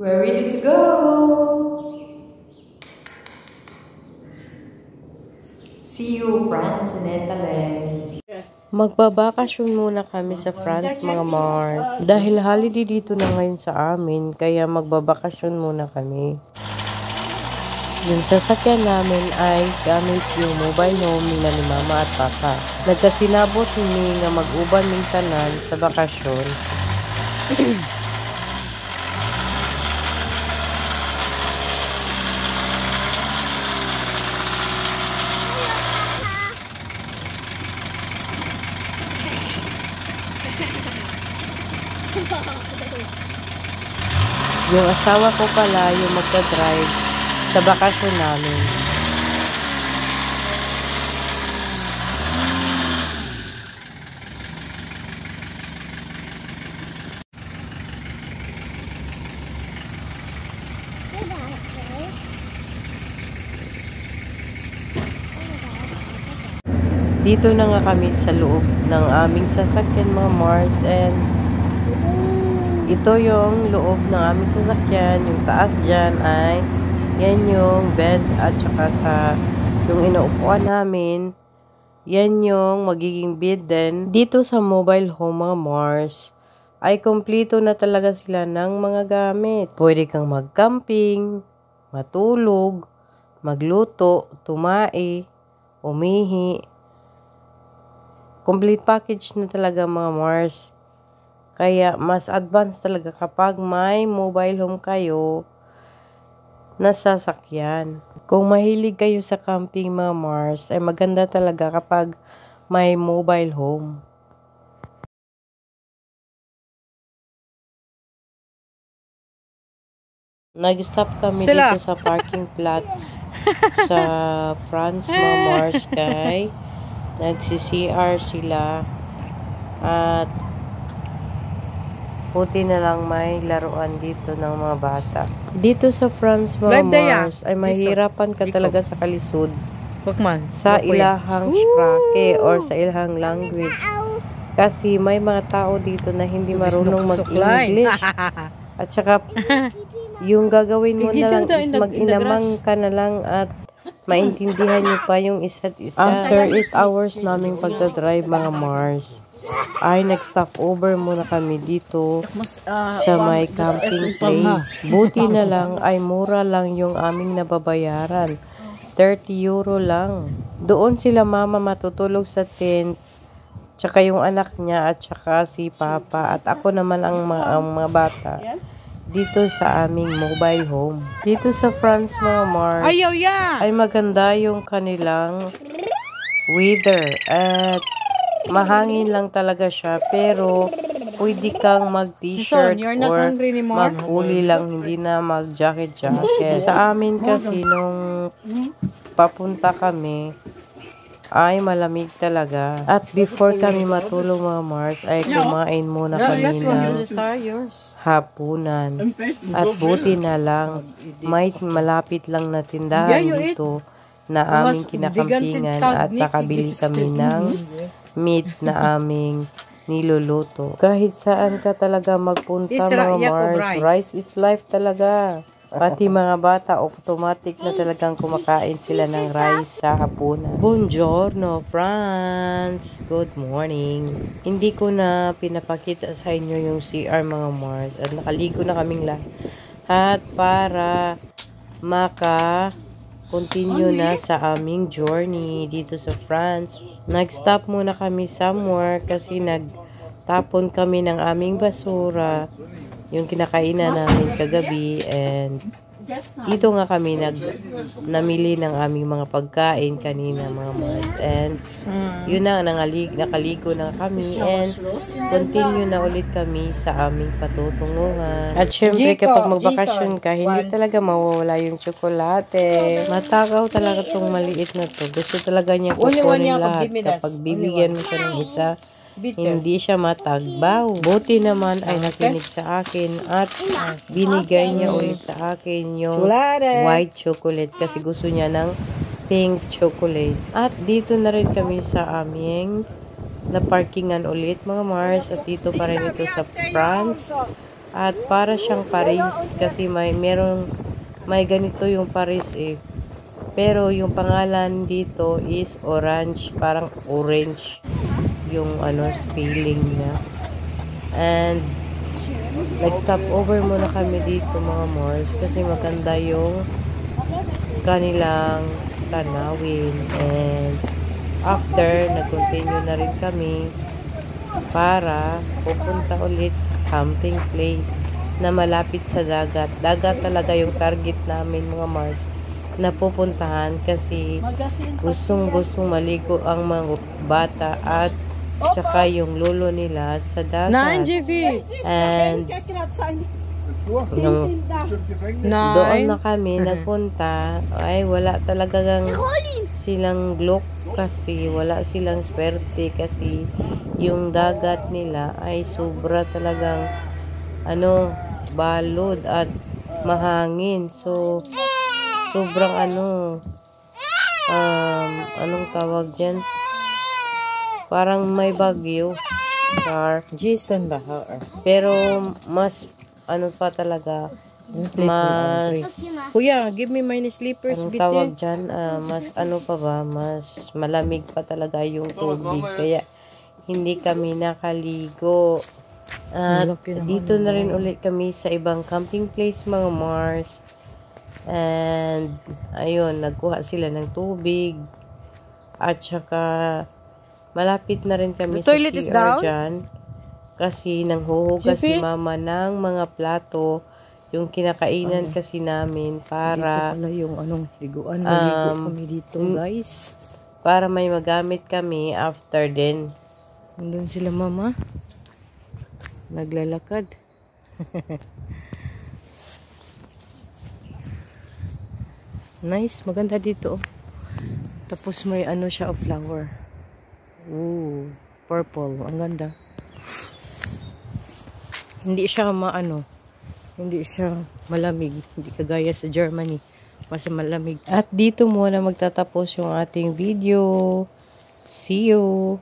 We're ready to go! See you, friends, in Italy. Magbabakasyon muna kami sa France, mga Mars. Dahil holiday dito na ngayon sa amin, kaya magbabakasyon muna kami. Yung sasakyan namin ay gamit yung mobile home nila ni Mama at Papa. Nagkasinabot ni nga mag-uban ng tanan sa bakasyon. Yung asawa ko pala yung magka-drive sa bakasyon namin. Dito na nga kami sa loob ng aming sasakyan, mga Mars, and ito yung loob ng aming sasakyan. Yung taas dyan ay yan yung bed at saka sa yung inaupuan namin, yan yung magiging bed din. Dito sa mobile home, mga Mars, ay kompleto na talaga sila ng mga gamit. Pwede kang mag-camping, matulog, magluto, tumae, umihi. Complete package na talaga, mga Mars. Kaya mas advanced talaga kapag may mobile home kayo na sasakyan. Kung mahilig kayo sa camping, mga Mars, ay maganda talaga kapag may mobile home. Nag-stop kami dito sa parking plots sa France, mga Mars, kay nagsi-CR sila at buti na lang may laruan dito ng mga bata. Dito sa France, mga Mars, ay mahirapan ka talaga sa kalisod sa ilahang sprake or sa ilahang language. Kasi may mga tao dito na hindi marunong mag-English. At saka, yung gagawin mo na lang is mag-inamang ka na lang at maintindihan nyo pa yung isa't isa. After 8 hours naming pagdadrive, mga Mars, ay nag-stop over muna kami dito sa may camping place. Buti na lang ay mura lang yung aming nababayaran. 30 euro lang. Doon sila Mama matutulog sa tent, tsaka yung anak niya at tsaka si Papa. At ako naman ang mga bata dito sa aming mobile home. Dito sa France, mga Mars, ay maganda yung kanilang weather at mahangin lang talaga siya, pero pwede kang mag-t-shirt or mag-hoodie lang, hindi na mag-jacket. Sa amin kasi nung papunta kami ay malamig talaga. At before kami matulog, mga Mars, ay kumain muna kami ng hapunan. At buti na lang, may malapit lang na tindahan dito na aming kinakampingan at nakabili kami ng meat na aming niluluto. Kahit saan ka talaga magpunta, mga Mars, rice is life talaga. Pati mga bata, automatic na talagang kumakain sila ng rice sa hapunan. Buongiorno, France! Good morning! Hindi ko na pinapakita sa inyo yung CR, mga Mars. At nakaligo na kaming lahat para continue na sa aming journey dito sa France. Nag-stop muna kami somewhere kasi nagtapon kami ng aming basura, yung kinakainan namin kagabi, and dito nga kami namili ng aming mga pagkain kanina, mga Mars. And yun na, nakaligo na kami and continue na ulit kami sa aming patutunguhan. At syempre kapag magbakasyon ka, hindi talaga mawawala yung tsokolate. Matakaw talaga tong maliit na to. Gusto talaga niya kukunin lahat. Kapag bibigyan mo siya ng isa, hindi siya matagbaw. Buti naman ay nakinig sa akin at binigay niya ulit sa akin yung white chocolate kasi gusto niya ng pink chocolate. At dito na rin kami sa aming na parkingan ulit, mga Mars. At dito pa rin ito sa France. At para siyang Paris kasi may ganito yung Paris eh. Pero yung pangalan dito is orange, parang orange yung spelling niya. And nag-stop over muna kami dito mga Mars kasi maganda yung kanilang tanawin. And after, nag-continue na rin kami para pupunta ulit sa camping place na malapit sa dagat. Dagat talaga yung target namin mga Mars na pupuntahan kasi gustong maligo ang mga bata at tsaka yung lolo nila sa dagat. And doon na kami nagpunta ay wala talagang silang look kasi wala silang swerte kasi yung dagat nila ay sobra talagang balod at mahangin. So sobrang anong tawag dyan? Parang may bagyo. Jason Bahar. Pero mas pa talaga mas Kuya, give me my slippers. Anong tawag dyan? Mas mas malamig pa talaga yung tubig. Kaya hindi kami nakaligo. At dito na rin ulit kami sa ibang camping place mga Mars. And ayun, nagkuha sila ng tubig. At saka malapit na rin kami sa CR dyan. Kasi nanghuhugas si mama ng mga plato. Yung kinakainan kasi namin para dito pala yung liguan. Maligo kami dito guys. Para may magamit kami after din. Nandun sila mama. Naglalakad. Nice, maganda dito. Tapos may siya of flower. Ooh, purple. Ang ganda. Hindi siya hindi siya malamig. Hindi kagaya sa Germany. Mas malamig. At dito muna magtatapos yung ating video. See you!